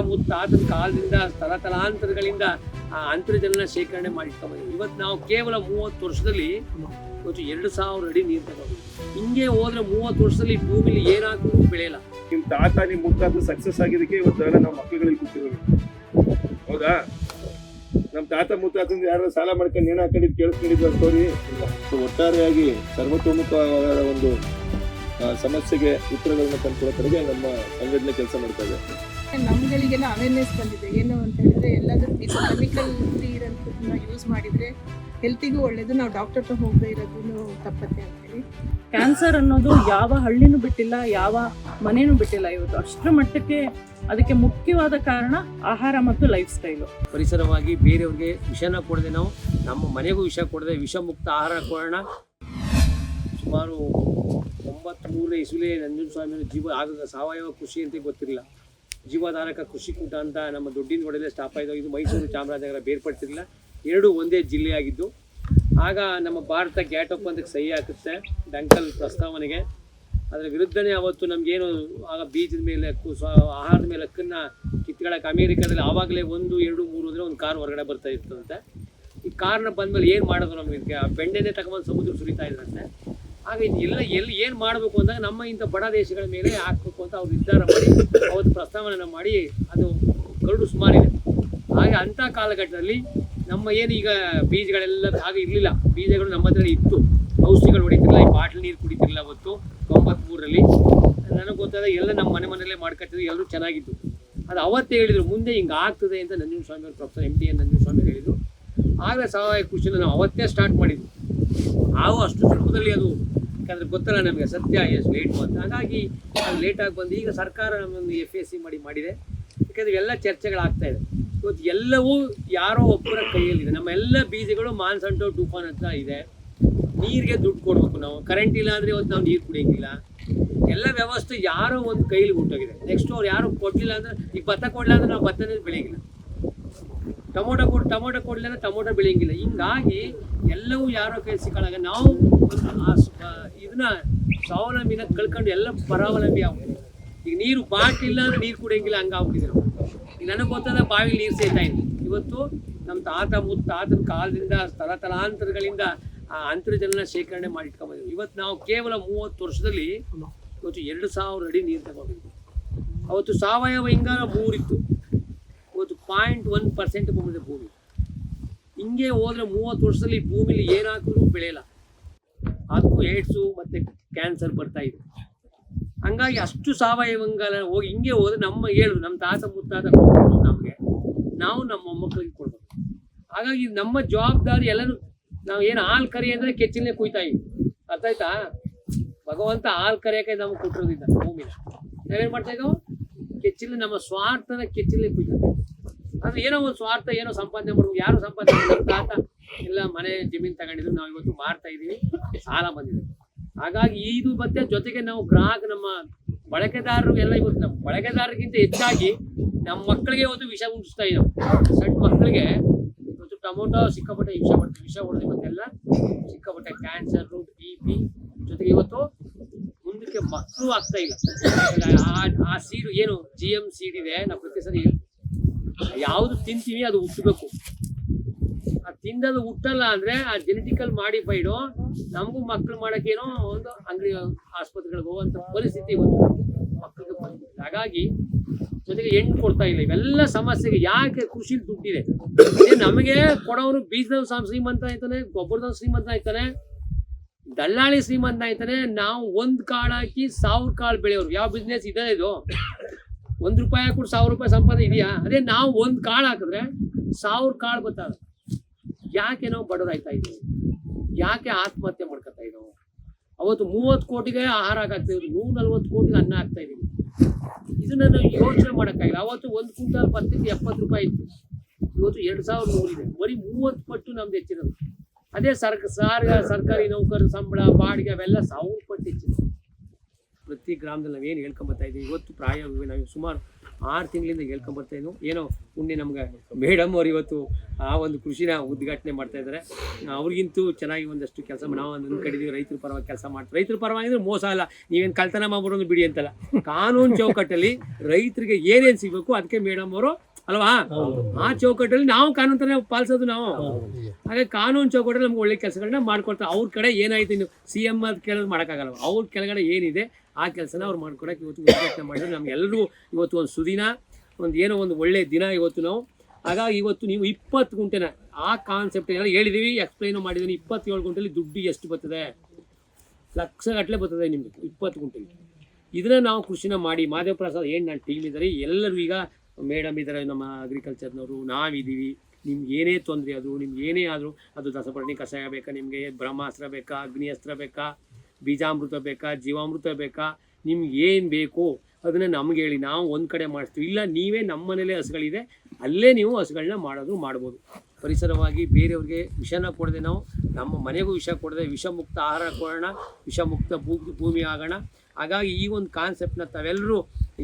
ಮುತ್ತಾತನ ಕಾಲದಿಂದ ತಲತಲಾಂತರಗಳಿಂದ ಆ ಅಂತರ್ಜಲನ ಶೇಖರಣೆ ಮಾಡಿಟ್ಕೊಂಡ್ಬಂದಿದ್ದೀವಿ. ಇವತ್ತು ನಾವು ಕೇವಲ 30 ವರ್ಷದಲ್ಲಿ ಇವತ್ತು 2000 ಅಡಿ ನೀರು ತಗೊಂಡು ಹಿಂಗೆ ಹೋದ್ರೆ 30 ವರ್ಷದಲ್ಲಿ ಭೂಮಿಲಿ ಏನಾದ್ರೂ ಬೆಳೆಯಲ್ಲ. ನಿಮ್ ತಾತ ನಿಮ್ ಮುತ್ತಾತ ಸಕ್ಸಸ್ ಆಗಿದ್ದಕ್ಕೆ ಇವತ್ತೆಲ್ಲ ನಾವು ಮಕ್ಕಳುಗಳಿಗೆ ಕೂತಿರೋದು. ಹೌದಾ? ನಮ್ ತಾತ ಮುತ್ತಾತಂದ ಯಾರು ಸಾಲ ಮಾಡ್ಕೊಂಡು ನೇಣು ಹಾಕೊಂಡಿದ್ದು ಕೇಳಿಸ್ಕೊಂಡಿದ್ವಿ ಸ್ಟೋರಿ. ಒಟ್ಟಾರೆಯಾಗಿ ಸರ್ವತೋಮುಖವಾದ ಒಂದು ಸಮಸ್ಯೆಗೆ ಉತ್ತರಗಳನ್ನ ತಂದುಕೊಳ್ಳೋ ಕಡೆಗೆ ನಮ್ಮ ಸಂಘಟನೆ ಕೆಲಸ ಮಾಡ್ತಾ ಇದೆ. ನಮ್ಗಳಿಗೆಲ್ಲ ಅವೇರ್ನೆಸ್ ಬಂದಿದೆ. ಏನು ಅಂತ ಹೇಳಿದ್ರೆ ಎಲ್ಲಾದ್ರೂ ಕೆಮಿಕಲ್ ಫ್ರೀ ಇರೋದನ್ನ ಯೂಸ್ ಮಾಡಿದ್ರೆ ಹೆಲ್ತಿಗೂ ಒಳ್ಳೇದು. ನಾವು ಡಾಕ್ಟರ್ ಹತ್ರ ಹೋಗದೆ ಇರೋದು ತಪ್ಪತ್ತೆ ಅಂತ ಹೇಳಿ. ಕ್ಯಾನ್ಸರ್ ಅನ್ನೋದು ಯಾವ ಹಳ್ಳಿನೂ ಬಿಟ್ಟಿಲ್ಲ, ಯಾವ ಮನೇನೂ ಬಿಟ್ಟಿಲ್ಲ. ಇವತ್ತು ಅಷ್ಟರ ಮಟ್ಟಕ್ಕೆ ಅದಕ್ಕೆ ಮುಖ್ಯವಾದ ಕಾರಣ ಆಹಾರ ಮತ್ತು ಲೈಫ್ ಸ್ಟೈಲು. ಪರಿಸರವಾಗಿ ಬೇರೆಯವ್ರಿಗೆ ವಿಷನ ಕೊಡದೆ ನಾವು ನಮ್ಮ ಮನೆಗೂ ವಿಷ ಕೊಡದೆ ವಿಷಮುಕ್ತ ಆಹಾರ ಕೊಡೋಣ. ಸುಮಾರು 93 ಇಸುಲೆ ನಂಜುಂಡಸ್ವಾಮಿ ಆಗ ಸಾವಯವ ಕೃಷಿ ಅಂತ ಗೊತ್ತಿರಲಿಲ್ಲ. ಜೀವಾಧಾರಕ ಕೃಷಿ ಕೂಟ ಅಂತ ನಮ್ಮ ದೊಡ್ಡಿನಗೂಡಲ್ಲೇ ಸ್ಟಾಪ್ ಆಯಿತು. ಇದು ಮೈಸೂರು ಚಾಮರಾಜನಗರ ಬೇರ್ಪಡ್ತಿರಲಿಲ್ಲ, ಎರಡೂ ಒಂದೇ ಜಿಲ್ಲೆಯಾಗಿದ್ದು. ಆಗ ನಮ್ಮ ಭಾರತ ಗ್ಯಾಟ್ ಒಪ್ಪಂದಕ್ಕೆ ಸಹಿ ಹಾಕುತ್ತೆ ಡಂಕಲ್ ಪ್ರಸ್ತಾವನೆಗೆ. ಅದರ ವಿರುದ್ಧನೇ ಅವತ್ತು ನಮಗೇನು ಆಗ ಬೀಜದ ಮೇಲೆ ಆಹಾರದ ಮೇಲೆ ಹಕ್ಕನ್ನು ಕಿತ್ಕೊಳ್ಳೋಕೆ ಅಮೇರಿಕಾದಲ್ಲಿ ಆವಾಗಲೇ 1, 2, 3 ಅಂದರೆ ಒಂದು ಕಾರ್ ಹೊರಗಡೆ ಬರ್ತಾ ಇರ್ತಂತೆ. ಈ ಕಾರ್ನ ಬಂದಮೇಲೆ ಏನು ಮಾಡೋದು ನಮಗೆ? ಬೆಣ್ಣೆನೇ ತಗೊಂಡು ಸಮುದ್ರ ಸುರಿತಾ ಇದ್ರಂತೆ. ಆಗ ಎಲ್ಲಿ ಏನು ಮಾಡಬೇಕು ಅಂದಾಗ ನಮ್ಮ ಇಂಥ ಬಡ ದೇಶಗಳ ಮೇಲೆ ಹಾಕಬೇಕು ಅಂತ ಅವ್ರು ನಿರ್ಧಾರ ಮಾಡಿ ಅವತ್ತು ಪ್ರಸ್ತಾವನೆಯನ್ನು ಮಾಡಿ ಅದು ಕರಡು ಸುಮಾರಿದೆ. ಹಾಗೆ ಅಂಥ ಕಾಲಘಟ್ಟದಲ್ಲಿ ನಮ್ಮ ಏನು ಈಗ ಬೀಜಗಳೆಲ್ಲ ಆಗ ಇರಲಿಲ್ಲ. ಬೀಜಗಳು ನಮ್ಮ ಹತ್ರ ಇತ್ತು, ಔಷಧಿಗಳು ಹೊಡಿತಿರಲಿಲ್ಲ, ಈ ಬಾಟ್ಲ್ ನೀರು ಕುಡಿತಿರಲಿಲ್ಲ. ಅವತ್ತು 93ರಲ್ಲಿ ನನಗೆ ಗೊತ್ತಾದ ಎಲ್ಲ ನಮ್ಮ ಮನೆಯಲ್ಲೇ ಮಾಡ್ಕೊತಿದ್ರು, ಎಲ್ಲರೂ ಚೆನ್ನಾಗಿತ್ತು. ಅದು ಅವತ್ತೇ ಹೇಳಿದರು ಮುಂದೆ ಹಿಂಗೆ ಆಗ್ತದೆ ಅಂತ ನಂಜುಂಡಸ್ವಾಮಿ ಅವರು, ಪ್ರೊಫೆಸರ್ MT N ನಂಜುಂಡಸ್ವಾಮಿ ಹೇಳಿದರು. ಆಗಲೇ ಸಾವಯವ ಕೃಷಿನ ನಾವು ಅವತ್ತೇ ಸ್ಟಾರ್ಟ್ ಮಾಡಿದ್ವಿ. ನಾವು ಅಷ್ಟು ಸುಲಭದಲ್ಲಿ ಅದು, ಯಾಕಂದರೆ ಗೊತ್ತಲ್ಲ ನಮಗೆ ಸತ್ಯ ಎಷ್ಟು ಲೇಟು ಅಂತ. ಹಾಗಾಗಿ ಅದು ಲೇಟಾಗಿ ಬಂದು ಈಗ ಸರ್ಕಾರ ನಮ್ಮೊಂದು FSC ಮಾಡಿದೆ. ಯಾಕಂದರೆ ಇವೆಲ್ಲ ಚರ್ಚೆಗಳಾಗ್ತಾ ಇದೆ. ಇವತ್ತು ಎಲ್ಲವೂ ಯಾರೋ ಒಬ್ಬರ ಕೈಯಲ್ಲಿದೆ. ನಮ್ಮ ಎಲ್ಲ ಬೀಜಗಳು ಮಾನ್ಸಂಟೋ ಟೂಫಾನ್ ಹತ್ರ ಇದೆ. ನೀರಿಗೆ ದುಡ್ಡು ಕೊಡಬೇಕು ನಾವು. ಕರೆಂಟ್ ಇಲ್ಲ ಅಂದರೆ ಇವತ್ತು ನಾವು ನೀರು ಕುಡಿಯೋಂಗಿಲ್ಲ. ಎಲ್ಲ ವ್ಯವಸ್ಥೆ ಯಾರೋ ಒಂದು ಕೈಲಿ ಹೊಂಟೋಗಿದೆ. ನೆಕ್ಸ್ಟ್ ಅವ್ರು ಯಾರು ಕೊಡಲಿಲ್ಲ ಅಂದರೆ, ಈಗ ಭತ್ತ ಕೊಡಲಿಲ್ಲ ಅಂದರೆ ನಾವು ಭತ್ತನೇ ಬೆಳೆಯೋಂಗಿಲ್ಲ. ಟೊಮೊಟೊ ಕೊಡಲಿಲ್ಲ ಅಂದರೆ ಟೊಮೊಟೊ ಬೆಳೆಯೋಂಗಿಲ್ಲ. ಹಿಂಗಾಗಿ ಎಲ್ಲವೂ ಯಾರೋ ಕೈ ಸಿಕ್ಕಾಗ ನಾವು ಇದನ್ನ ಸ್ವಾವಲಂಬಿನ ಕಳ್ಕೊಂಡು ಎಲ್ಲ ಪರಾವಲಂಬಿ ಆಗ್ಬಿಟ್ಟಿದೆ. ಈಗ ನೀರು ಬಾಟ್ಲಿಲ್ಲ ಅಂದರೆ ನೀರು ಕುಡಿಯೋಂಗಿಲ್ಲ, ಹಂಗಾಗ್ಬಿಟ್ಟಿದೆ ನಾವು. ಈಗ ನನಗೆ ಗೊತ್ತಾದ ಬಾವಿಲಿ ನೀರು ಸೇರ್ತಾ ಇದೆ. ಇವತ್ತು ನಮ್ಮ ತಾತನ ಕಾಲದಿಂದ ತಲತಲಾಂತರಗಳಿಂದ ಆ ಅಂತರ್ಜಲನ ಶೇಖರಣೆ ಮಾಡಿಟ್ಕೊಂಡ್ಬಂದಿದ್ದೀವಿ. ಇವತ್ತು ನಾವು ಕೇವಲ 30 ವರ್ಷದಲ್ಲಿ ಇವತ್ತು 2000 ಅಡಿ ನೀರು ತಗೊಂಡಿದ್ವಿ. ಅವತ್ತು ಸಾವಯವ ಇಂಗಾಲ 3 ಇತ್ತು, ಇವತ್ತು 0.1% ಬಂದಿದೆ ಭೂಮಿ. ಹಿಂಗೆ ಹೋದರೆ 30 ವರ್ಷದಲ್ಲಿ ಭೂಮಿಲಿ ಏನಾದರೂ ಬೆಳೆಯಲ್ಲ. ಅದಕ್ಕೂ ಏಡ್ಸು ಮತ್ತು ಕ್ಯಾನ್ಸರ್ ಬರ್ತಾ ಇದೆ. ಹಂಗಾಗಿ ಅಷ್ಟು ಸಾವಯವ ಇಂಗಾಲ ಹೋಗಿ ಹಿಂಗೆ ಹೋದರೆ ನಮ್ಮ ತಾತ ಮುತ್ತಾತ ಕೊಡಬೇಕು ನಮಗೆ, ನಾವು ನಮ್ಮ ಮೊಮ್ಮಕ್ಕಳಿಗೆ ಕೊಡಬೇಕು. ಹಾಗಾಗಿ ನಮ್ಮ ಜವಾಬ್ದಾರಿ ಎಲ್ಲನೂ. ನಾವು ಏನು ಹಾಲು ಕರಿ ಅಂದರೆ ಕೆಚ್ಚಲೇ ಕುಯ್ತಾ ಇದ್ವಿ, ಅರ್ಥ ಆಯ್ತಾ? ಭಗವಂತ ಹಾಲು ಕರಿಯೋಕೆ ನಮಗೆ ಕೊಟ್ಟಿರೋದಿಲ್ಲ ಭೂಮಿನ. ನಾವೇನು ಮಾಡ್ತಾ ಇದ್ದೋ ಕೆಚ್ಚಲು, ನಮ್ಮ ಸ್ವಾರ್ಥನ ಕೆಚ್ಚಲೇ ಕುಯ್ತಾ. ಅದು ಏನೋ ಒಂದು ಸ್ವಾರ್ಥ, ಏನೋ ಸಂಪಾದನೆ ಮಾಡ್ಬೇಕು. ಯಾರು ಸಂಪಾದನೆ ನಮ್ಮ ತಾತ ಎಲ್ಲ ಮನೆ ಜಮೀನು ತಗೊಂಡಿದ್ರು, ನಾವು ಇವತ್ತು ಮಾರ್ತಾ ಇದ್ದೀವಿ, ಸಾಲ ಬಂದಿದೆ. ಹಾಗಾಗಿ ಇದು ಮತ್ತೆ ಜೊತೆಗೆ ನಾವು ನಮ್ಮ ಬಳಕೆದಾರರು ಎಲ್ಲ ಇವತ್ತು ನಮ್ಮ ಬಳಕೆದಾರರಿಗಿಂತ ಹೆಚ್ಚಾಗಿ ನಮ್ಮ ಮಕ್ಕಳಿಗೆ ಇವತ್ತು ವಿಷ ಉಂಟಿಸ್ತಾ ಇದ್ದಾವೆ. ಸಣ್ಣ ಮಕ್ಕಳಿಗೆ ಇವತ್ತು ಟೊಮೊಟೊ ಸಿಕ್ಕಾಪಟ್ಟೆ ವಿಷ ಹೊಡೆದು ಇವತ್ತೆಲ್ಲ ಸಿಕ್ಕಾಪಟ್ಟೆ ಕ್ಯಾನ್ಸರು, BP, ಜೊತೆಗೆ ಇವತ್ತು ಮುಂದಕ್ಕೆ ಮಕ್ಕಳು ಆಗ್ತಾ ಇಲ್ಲ. ಆ ಸೀಡು ಏನು GM ಸೀಡ್ ಇದೆ, ನಾವು ಪ್ರತಿ ಸರಿ ಯಾವುದು ತಿಂತೀವಿ ಅದು ಹುಟ್ಟಬೇಕು. ಅದು ತಿಂದದು ಹುಟ್ಟಲ್ಲ ಅಂದರೆ ಆ ಜೆನೆಟಿಕಲ್ ಮಾಡಿಫೈಡು ನಮಗೂ ಮಕ್ಕಳು ಮಾಡೋಕ್ಕೇನೋ ಒಂದು ಅಂಗಡಿ ಆಸ್ಪತ್ರೆಗಳಿಗೆ ಹೋಗುವಂಥ ಪರಿಸ್ಥಿತಿ ಇವತ್ತು ಮಕ್ಕಳಿಗೆ ಬಂದಿದೆ. ಹಾಗಾಗಿ ಜೊತೆಗೆ ಹೆಣ್ಣು ಕೊಡ್ತಾ ಇಲ್ಲ. ಇವೆಲ್ಲ ಸಮಸ್ಯೆಗೆ ಯಾಕೆ? ಕೃಷಿ ದುಡ್ಡಿದೆ. ನಮಗೆ ಕೊಡೋರು ಬೀಜದ ಶ್ರೀಮಂತ ಆಯ್ತಾನೆ, ಗೊಬ್ಬರದ ಶ್ರೀಮಂತ ಆಯ್ತಾನೆ, ದಲ್ಲಾಳಿ ಶ್ರೀಮಂತ ಆಯ್ತಾನೆ. ನಾವು ಒಂದು ಕಾಳು ಹಾಕಿ 1000 ಕಾಳು ಬೆಳೆಯೋರು. ಯಾವ ಬಿಸ್ನೆಸ್ ಇದೆ ಇದು? 1 ರೂಪಾಯಿ ಹಾಕ್ಬಿಟ್ಟು 1000 ರೂಪಾಯಿ ಸಂಪಾದನೆ ಇದೆಯಾ? ಅದೇ ನಾವು ಒಂದು ಕಾಳು ಹಾಕಿದ್ರೆ 1000 ಕಾಳು ಬರ್ತದೆ. ಯಾಕೆ ನಾವು ಬಡವರಾಯ್ತಾ ಇದ್ದೀವಿ? ಯಾಕೆ ಆತ್ಮಹತ್ಯೆ ಮಾಡ್ಕೊತಾ ಇದ್ದೀವಿ? ಅವತ್ತು 30 ಕೋಟಿಗೆ ಆಹಾರ ಹಾಕಾಗ್ತಾಯಿದ್ರು, 140 ಕೋಟಿಗೆ ಅನ್ನ ಹಾಕ್ತಾ ಇದ್ದೀವಿ. ಇದನ್ನು ನಾವು ಯೋಚನೆ ಮಾಡೋಕ್ಕಾಗಿಲ್ಲ. ಅವತ್ತು 1 ಕ್ವಿಂಟಲ್ ಭತ್ತಕ್ಕೆ 70 ರೂಪಾಯಿ ಇತ್ತು, ಇವತ್ತು 2100 ಇದೆ. ಬರೀ 30 ಪಟ್ಟು ನಮ್ದು ಹೆಚ್ಚಿರೋದು. ಅದೇ ಸರ್ಕಾರಿ ನೌಕರರ ಸಂಬಳ, ಬಾಡಿಗೆ ಅವೆಲ್ಲ 1000 ಪಟ್ಟು ಹೆಚ್ಚಿದೆ. ಪ್ರತಿ ಗ್ರಾಮದಲ್ಲಿ ನಾವೇನು ಹೇಳ್ಕೊಂಬತ್ತಾ ಇದ್ದೀವಿ. ಇವತ್ತು ನಾವು ಸುಮಾರು 6 ತಿಂಗಳಿಂದ ಹೇಳ್ಕೊಂಬರ್ತಾ ಇದ್ನು. ಏನೋ ಪುಣ್ಯ ನಮ್ಗೆ ಮೇಡಮ್ ಅವ್ರು ಇವತ್ತು ಆ ಒಂದು ಕೃಷಿನ ಉದ್ಘಾಟನೆ ಮಾಡ್ತಾ ಇದ್ದಾರೆ. ಅವ್ರಿಗಿಂತೂ ಚೆನ್ನಾಗಿ ಒಂದಷ್ಟು ಕೆಲಸ ನಾವು ಒಂದು ಕಡಿದೀವಿ. ರೈತರ ಪರವಾಗಿ ಕೆಲಸ ಮಾಡ್ತಾರೆ. ರೈತರ ಪರವಾಗಿ ಅಂದರೆ ಮೋಸ ಅಲ್ಲ, ನೀವೇನು ಕಳ್ತನ ಮಾಡ್ಬಿಡೋದು ಬಿಡಿ ಅಂತಲ್ಲ. ಕಾನೂನು ಚೌಕಟ್ಟಲ್ಲಿ ರೈತರಿಗೆ ಏನೇನು ಸಿಗಬೇಕು ಅದಕ್ಕೆ ಮೇಡಮ್ ಅವರು ಅಲ್ವಾ, ಆ ಚೌಕಟ್ಟಲ್ಲಿ ನಾವು ಕಾನೂನು ತಾನೇ ಪಾಲಿಸೋದು ನಾವು. ಹಾಗೆ ಕಾನೂನು ಚೌಕಟ್ಟಲ್ಲಿ ನಮ್ಗೆ ಒಳ್ಳೆ ಕೆಲಸಗಳನ್ನ ಮಾಡ್ಕೊಡ್ತಾರೆ. ಅವ್ರ ಕಡೆ ಏನಾಯ್ತು, ಇನ್ನು CM ಅದು ಕೇಳೋದು ಮಾಡೋಕ್ಕಾಗಲ್ಲ. ಅವ್ರ ಕೆಳಗಡೆ ಏನಿದೆ ಆ ಕೆಲಸನ ಅವ್ರು ಮಾಡ್ಕೊಡೋಕೆ ಇವತ್ತು ಪ್ರಯತ್ನ ಮಾಡಿದ್ರೆ ನಮ್ಗೆಲ್ಲರಿಗೂ ಇವತ್ತು ಒಂದು ಸುದಿನ, ಒಂದು ಏನೋ ಒಂದು ಒಳ್ಳೆ ದಿನ ಇವತ್ತು ನಾವು. ಹಾಗಾಗಿ ಇವತ್ತು ನೀವು 20 ಗುಂಟೆನ ಆ ಕಾನ್ಸೆಪ್ಟ್ ಎಲ್ಲ ಹೇಳಿದ್ದೀವಿ, ಎಕ್ಸ್ಪ್ಲೈನು ಮಾಡಿದ್ದೀನಿ. 27 ಗುಂಟೆಲಿ ದುಡ್ಡು ಎಷ್ಟು ಬರ್ತದೆ, ಲಕ್ಷಗಟ್ಟಲೆ ಬರ್ತದೆ ನಿಮಗೆ 20 ಗುಂಟೆಲಿ. ಇದನ್ನ ನಾವು ಕೃಷಿನ ಮಾಡಿ ಮಾದೇವ ಪ್ರಸಾದ್ ಏನು ನನ್ನ ಟೀಮ್ ಇದ್ದಾರೆ, ಎಲ್ಲರೂ ಈಗ ಮೇಡಮ್ ಇದ್ದಾರೆ, ನಮ್ಮ ಅಗ್ರಿಕಲ್ಚರ್ನವರು, ನಾವಿದ್ದೀವಿ. ನಿಮ್ಗೆ ಏನೇ ತೊಂದರೆ ಆದರೂ, ನಿಮ್ಗೆ ಏನೇ ಆದರೂ, ಅದು ದಸಪರ್ಣಿ ಕಷಾಯ ಬೇಕಾ ನಿಮಗೆ, ಬ್ರಹ್ಮಾಸ್ತ್ರ ಬೇಕಾ, ಅಗ್ನಿಯಸ್ತ್ರ ಬೇಕಾ, ಬೀಜಾಮೃತ ಬೇಕಾ, ಜೀವಾಮೃತ ಬೇಕಾ, ನಿಮ್ಗೆ ಏನು ಬೇಕು ಅದನ್ನು ನಮ್ಗೆ ಹೇಳಿ, ನಾವು ಒಂದು ಕಡೆ ಮಾಡಿಸ್ತೀವಿ. ಇಲ್ಲ ನೀವೇ ನಮ್ಮ ಮನೇಲೇ ಹಸುಗಳಿದೆ ಅಲ್ಲೇ ನೀವು ಹಸುಗಳನ್ನ ಮಾಡ್ಬೋದು. ಪರಿಸರವಾಗಿ ಬೇರೆಯವ್ರಿಗೆ ವಿಷನ ಕೊಡದೆ, ನಾವು ನಮ್ಮ ಮನೆಗೂ ವಿಷ ಕೊಡದೆ ವಿಷಮುಕ್ತ ಆಹಾರ ಕೊಡೋಣ, ವಿಷಮುಕ್ತ ಭೂಮಿ ಆಗೋಣ. ಹಾಗಾಗಿ ಈ ಒಂದು ಕಾನ್ಸೆಪ್ಟನ್ನ ತಾವೆಲ್ಲರೂ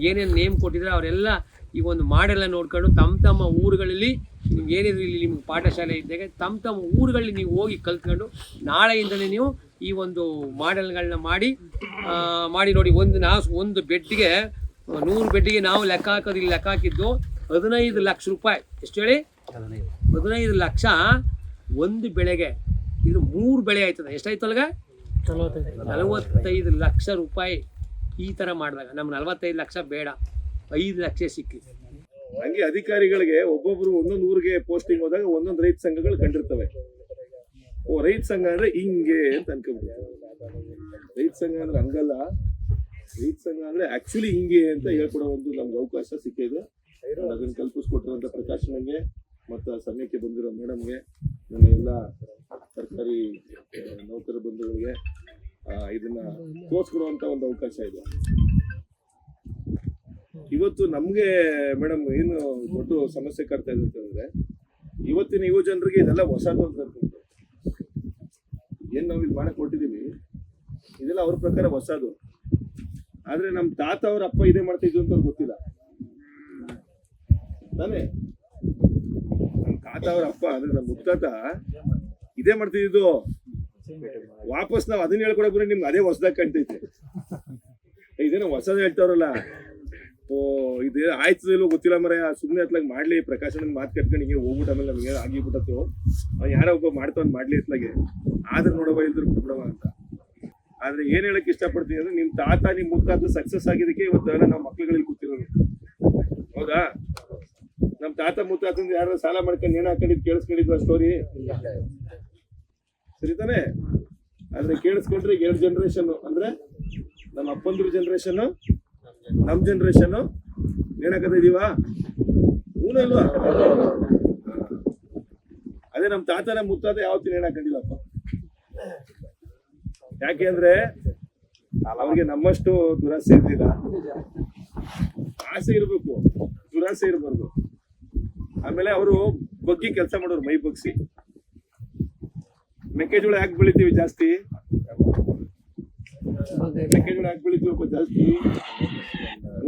ಏನೇನು ನೇಮ್ ಕೊಟ್ಟಿದ್ರೆ ಅವರೆಲ್ಲ ಈ ಒಂದು ಮಾಡೆಲ್ಲ ನೋಡ್ಕೊಂಡು ತಮ್ಮ ಊರುಗಳಲ್ಲಿ ನಿಮ್ಗೆ ಏನಿದ್ರು, ಇಲ್ಲಿ ನಿಮ್ಗೆ ಪಾಠಶಾಲೆ ಇದ್ದಾಗ ತಮ್ಮ ಊರುಗಳಲ್ಲಿ ನೀವು ಹೋಗಿ ಕಲ್ತ್ಕೊಂಡು ನಾಳೆಯಿಂದಲೇ ನೀವು ಈ ಒಂದು ಮಾಡೆಲ್ಗಳನ್ನ ಮಾಡಿ ನೋಡಿ. ಒಂದು ಬೆಡ್ಗೆ 100 ಬೆಡ್ಗೆ ನಾವು ಲೆಕ್ಕ ಹಾಕೋದು, ಇಲ್ಲಿ ಲೆಕ್ಕ ಹಾಕಿದ್ದು 15 ಲಕ್ಷ ರೂಪಾಯಿ. ಎಷ್ಟು ಹೇಳಿ, 15 ಲಕ್ಷ ಒಂದು ಬೆಳೆಗೆ. ಇದು 3 ಬೆಳೆ ಆಯ್ತದೆ. ಎಷ್ಟಾಯ್ತು ಅಲ್ಗ, 45 ಲಕ್ಷ ರೂಪಾಯಿ. ಈ ಥರ ಮಾಡಿದಾಗ ನಮ್ಗೆ 45 ಲಕ್ಷ ಬೇಡ, 5 ಲಕ್ಷ ಸಿಕ್ಕಿ. ಹಂಗೆ ಅಧಿಕಾರಿಗಳಿಗೆ ಒಬ್ಬೊಬ್ರು ಒಂದೊಂದು ಊರಿಗೆ ಪೋಸ್ಟಿಂಗ್ ಹೋದಾಗ ಒಂದೊಂದು ರೈತ ಸಂಘಗಳು ಕಂಡಿರ್ತವೆ. ರೈತ ಸಂಘ ಅಂದ್ರೆ ಹಿಂಗೆ ಅಂತ ಅನ್ಕೊಂಡ್ಬಿಡ್ತಾರೆ. ರೈತ ಸಂಘ ಅಂದ್ರೆ ಹಂಗಲ್ಲ, ರೈತ ಸಂಘ ಅಂದ್ರೆ ಆಕ್ಚುಲಿ ಹಿಂಗೆ ಅಂತ ಹೇಳ್ಕೊಡೋ ಒಂದು ನಮ್ಗೆ ಅವಕಾಶ ಸಿಕ್ಕಿದೆ. ಅದನ್ನ ಕಲ್ಪಿಸ್ಕೊಟ್ಟಿರುವಂತ ಪ್ರಕಾಶ್ ನಂಗೆ ಮತ್ತು ಸಮಯಕ್ಕೆ ಬಂದಿರೋ ಮೇಡಮ್ಗೆ, ನನ್ನ ಎಲ್ಲ ಸರ್ಕಾರಿ ನೌಕರ ಬಂಧುಗಳಿಗೆ ಇದನ್ನ ತೋರಿಸ್ಕೊಡುವಂತ ಒಂದು ಅವಕಾಶ ಇದೆ. ಇವತ್ತು ನಮ್ಗೆ ಮೇಡಮ್ ಏನು ದೊಡ್ಡ ಸಮಸ್ಯೆ ಕಾಡ್ತಾ ಇದೆ ಅಂತಂದ್ರೆ, ಇವತ್ತಿನ ಯುವ ಜನರಿಗೆ ಇದೆಲ್ಲ ಹೊಸದು ಅಂತ ಅನ್ಕೊಂತಾರೆ. ಏನ್ ನಾವ್ ಇಲ್ಲಿ ಮಾಡಕ್ ಕೊಟ್ಟಿದೀವಿ ಇದೆಲ್ಲ ಅವ್ರ ಪ್ರಕಾರ ಹೊಸದು. ಆದ್ರೆ ನಮ್ ತಾತ ಅವ್ರ ಅಪ್ಪ ಇದೇ ಮಾಡ್ತಾ ಇದ್ರು ಅಂತ ಅವ್ರಿಗೆ ಗೊತ್ತಿಲ್ಲ ತಾನೇ. ನಮ್ ತಾತ ಅವ್ರ ಅಪ್ಪ ಅಂದ್ರೆ ನಮ್ ಮುತ್ತಾತ ಇದೇ ಮಾಡ್ತಿದ್ದು. ವಾಪಸ್ ನಾವ್ ಅದನ್ನ ಹೇಳ್ಕೊಡಕ್ ಬಂದ್ರೆ ನಿಮ್ಗೆ ಅದೇ ಹೊಸದಾಗ ಕಾಣ್ತೈತೆ. ಇದೇನೋ ಹೊಸದ ಹೇಳ್ತಾವ್ರಲ್ಲ, ಇದು ಆಯ್ತದಿಲ್ಲೋ ಗೊತ್ತಿಲ್ಲ ಮರ, ಸುಮ್ಮನೆ ಹತ್ಲಾಗ ಮಾಡ್ಲಿ ಪ್ರಕಾಶನ ಮಾತು ಕಟ್ಕೊಂಡು ಹಿಂಗೆ ಹೋಗ್ಬಿಟ್ಟು ಆಮೇಲೆ ನಮ್ಗೆ ಆಗಿಬಿಟ್ಟತ್ತು, ಯಾರೋ ಒಬ್ಬ ಮಾಡ್ತಾವ್ ಮಾಡ್ಲಿ ಹತ್ಲಾಗೆ, ಆದ್ರೆ ನೋಡವ ಇಲ್ದ್ರು ಬಿಡವ ಅಂತ. ಆದ್ರೆ ಏನ್ ಹೇಳಕ್ ಇಷ್ಟಪಡ್ತೀನಿ ಅಂದ್ರೆ, ನಿಮ್ ತಾತ ನಿಮ್ ಮುತ್ತಾತ ಸಕ್ಸಸ್ ಆಗಿದ್ದಕ್ಕೆ ಇವತ್ತೆಲ್ಲ ನಾವು ಮಕ್ಳುಗಳಿಗೆ ಕೂತಿರೋದು. ಹೌದಾ? ನಮ್ ತಾತ ಮುತ್ತಾತಂದು ಯಾರು ಸಾಲ ಮಾಡ್ಕೊಂಡು ನೇಣ ಹಾಕೊಂಡಿದ್ ಕೇಳಿಸ್ಕೊಂಡಿದ್ವ ಸ್ಟೋರಿ? ಸರಿ ತಾನೆ? ಆದ್ರೆ ಕೇಳಿಸ್ಕೊಂಡ್ರೆ 2 ಜನರೇಷನ್ ಅಂದ್ರೆ ನಮ್ಮ ಅಪ್ಪಂದ್ರ ಜನರೇಷನ್, ನಮ್ ಜನರೇಷನ್ ನೇಣಾಕದ ಇದೀವಾ? ಊನಲ್ವಾ? ಅದೇ ನಮ್ ತಾತ ನಮ್ ಮುತ್ತಾತ ಯಾವತ್ತೂ ನೇಣ ಹಾಕೊಂಡಿಲ್ಲಪ್ಪ. ಯಾಕೆ ಅಂದ್ರೆ ಅವ್ರಿಗೆ ನಮ್ಮಷ್ಟು ದುರಾಸೆ ಇರ್ಲಿಲ್ಲ. ಆಸೆ ಇರ್ಬೇಕು, ದುರಾಸೆ ಇರಬಾರ್ದು. ಆಮೇಲೆ ಅವರು ಬಗ್ಗಿ ಕೆಲಸ ಮಾಡೋರು, ಮೈ ಬಗ್ಸಿ. ಮೆಕ್ಕೆಜೋಳ ಯಾಕೆ ಬೆಳಿತೀವಿ ಜಾಸ್ತಿ? ಮೆಕ್ಕೆಜೋಳ ಯಾಕೆ ಬೆಳಿತೀವಪ್ಪ ಜಾಸ್ತಿ?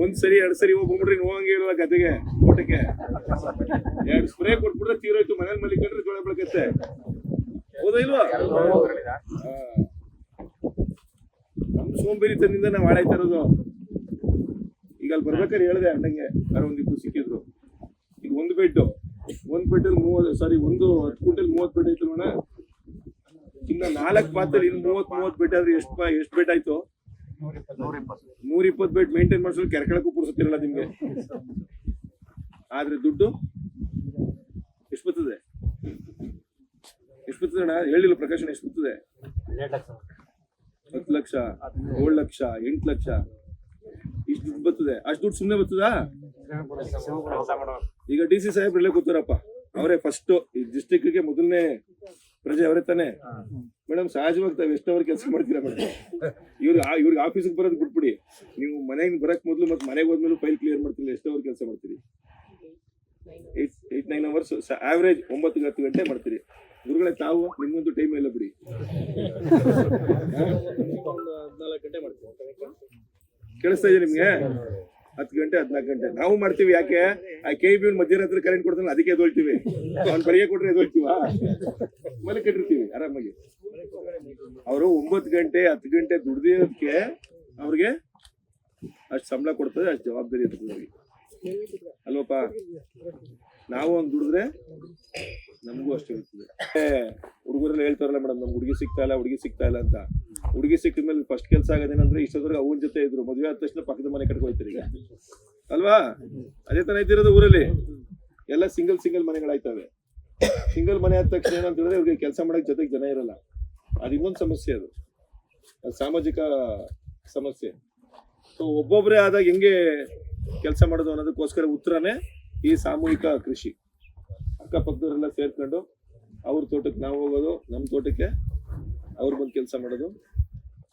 1 ಸರಿ 2 ಸರಿ ಹೋಗ್ಬಿಡ್ರಿ, ಹೋಗಂಗೆ ಇರಲ್ಲ ಗದ್ದೆಗೆ, ತೋಟಕ್ಕೆ 2 ಸ್ಪ್ರೇ ಕೊಟ್ಬಿಟ್ರೆ ತೀರೋಯ್ತು. ಮನೇಲಿ ಮಲಿಕೊಂಡ್ರೆ ಜೋಳ ಬೆಳಕತ್ತೆ. ಹೌದಾ ಇಲ್ವಾ? ನಮ್ ಸೋಂಬೇರಿತನದಿಂದ ನಾವ್ ಹಾಳಾಯ್ತಾ ಇರೋದು. ಈಗ ಅಲ್ಲಿ ಬರ್ಬೇಕಾದ್ರೆ ಹೇಳ್ದೆ ಅಣ್ಣಂಗೆ, ಯಾರೋ ಒಂದಿಬ್ರು ಸಿಕ್ಕಿದ್ರು. ಈಗ ಒಂದು ಬೆಡ್ಡಲ್ಲಿ 1 ಕ್ವಿಂಟಲ್ 30 ಬೆಡ್ ಆಯ್ತು ನೋಡ. ಇನ್ನ 4 ಪಾತ್ರಲ್ಲಿ ಇನ್ನು 30 ಬೆಡ್ ಆದ್ರೆ ಎಷ್ಟು ಬೆಡ್ ಆಯ್ತು? 120 ಬೆಡ್ ಮೇಂಟೈನ್ ಮಾಡಿಸಲು ಕೆರ್ಕಳಕ್ಕೂ ಪುರ್ಸುತ್ತಿರಲ್ಲ ನಿಮ್ಗೆ. ಆದ್ರೆ ದುಡ್ಡು ಎಷ್ಟು ಬರ್ತದೆ? ಅಣ್ಣ ಹೇಳಿಲ್ಲ ಪ್ರಕಾಶನ, ಎಷ್ಟು ಬರ್ತದೆ? 10 ಲಕ್ಷ, 7 ಲಕ್ಷ, 8 ಲಕ್ಷ ಇಷ್ಟು ದುಡ್ಡು ಬರ್ತದೆ. ಅಷ್ಟು ದುಡ್ಡು ಸುಮ್ಮನೆ ಬರ್ತದಾ? ಈಗ DC ಸಾಹೇಬ್ರೆಲ್ಲ ಕೂತಾರಪ್ಪ, ಅವರೇ ಫಸ್ಟ್ ಈ ಡಿಸ್ಟ್ರಿಕ್ಟ್ಗೆ ಮೊದಲನೇ ಪ್ರಜೆ ಅವರೇ ತಾನೆ. ಮೇಡಮ್ ಸಹಜವಾಗಿ ತಾವ್ ಎಷ್ಟವರ್ ಕೆಲಸ ಮಾಡ್ತೀರಾ ಮೇಡಮ್? ಇವ್ರಿಗೆ ಆಫೀಸಿಗೆ ಬರೋದು ಬಿಟ್ಬಿಡಿ, ನೀವು ಮನೆಗೆ ಬರಕ್ ಮೊದಲು ಮತ್ತೆ ಮನೆಗೆ ಹೋದ್ಮೇಲೆ ಫೈಲ್ ಕ್ಲಿಯರ್ ಮಾಡ್ತಿಲ್ಲ. ಎಷ್ಟವರ್ ಕೆಲಸ ಮಾಡ್ತೀರಿ? 8-9 ಅವರ್ಸ್ ಆವರೇಜ್ 9-10 ಗಂಟೆ ಮಾಡ್ತೀರಿ. ಗುರುಗಳೇ ತಾವು ನಿಮ್ಗಂತೂ ಟೈಮ್ ಇಲ್ಲ ಬಿಡಿ. 14 ಗಂಟೆ ಮಾಡ್ತೀವಿ. ಕೇಳಿಸ್ತಾ ಇದೆ ನಿಮ್ಗೆ? 10 ಗಂಟೆ 14 ಗಂಟೆ ನಾವು ಮಾಡ್ತೀವಿ. ಯಾಕೆ ಆ KEB ಮಧ್ಯರಾತ್ರಿ ಕರೆಂಟ್ ಕೊಡ್ತಾನೆ ಅದಕ್ಕೆ ಎದೊಳ್ತೀವಿ. ಅವ್ನು ಬರೆಯ ಕೊಟ್ರೆ ಎದೊಳ್ತೀವ, ಮನೆ ಕಟ್ಟಿರ್ತೀವಿ ಆರಾಮಾಗಿ. ಅವರು 9 ಗಂಟೆ 10 ಗಂಟೆ ದುಡ್ದಿರೋದಕ್ಕೆ ಅವ್ರಿಗೆ ಅಷ್ಟು ಸಂಬಳ ಕೊಡ್ತದೆ, ಅಷ್ಟು ಜವಾಬ್ದಾರಿ ಇರ್ತದೆ ಅವ್ರಿಗೆ ಅಲ್ವಪ್ಪ. ನಾವು ಒಂದು ದುಡಿದ್ರೆ ನಮಗೂ ಅಷ್ಟು ಇರ್ತದೆ. ಹುಡುಗರೆಲ್ಲ ಹೇಳ್ತಾರಲ್ಲ ಮೇಡಮ್, ನಮ್ಗೆ ಹುಡುಗಿ ಸಿಗ್ತಾ ಇಲ್ಲ ಅಂತ. ಹುಡುಗಿ ಸಿಕ್ಕಿದ ಮೇಲೆ ಫಸ್ಟ್ ಕೆಲಸ ಆಗೋದೇನಂದ್ರೆ ಇಷ್ಟೊಂದ್ರೆ ಅವನ ಜೊತೆ ಇದ್ರು, ಮದುವೆ ಆದ ತಕ್ಷಣ ಪಕ್ಕದ ಮನೆ ಕಟ್ಕೊಳ್ತಾರೆ ಈಗ ಅಲ್ವಾ. ಅದೇ ತರ ಐತಿರೋದು ಊರಲ್ಲಿ. ಎಲ್ಲ ಸಿಂಗಲ್ ಮನೆಗಳಾಯ್ತವೆ. ಸಿಂಗಲ್ ಮನೆ ಆದ ತಕ್ಷಣ ಏನಂತ ಹೇಳಿದ್ರೆ ಅವ್ರಿಗೆ ಕೆಲಸ ಮಾಡಕ್ ಜೊತೆಗೆ ಜನ ಇರಲ್ಲ. ಅದು ಇನ್ನೊಂದು ಸಮಸ್ಯೆ, ಅದು ಸಾಮಾಜಿಕ ಸಮಸ್ಯೆ. ಸೊ ಒಬ್ಬೊಬ್ಬರೇ ಆದಾಗ ಹೆಂಗೆ ಕೆಲಸ ಮಾಡೋದು ಅನ್ನೋದಕ್ಕೋಸ್ಕರ ಉತ್ತರನೇ ಈ ಸಾಮೂಹಿಕ ಕೃಷಿ. ಅಕ್ಕಪಕ್ಕದವರೆಲ್ಲ ಸೇರ್ಕೊಂಡು ಅವ್ರ ತೋಟಕ್ಕೆ ನಾವು ಹೋಗೋದು, ನಮ್ಮ ತೋಟಕ್ಕೆ ಅವ್ರು ಬಂದು ಕೆಲಸ ಮಾಡೋದು.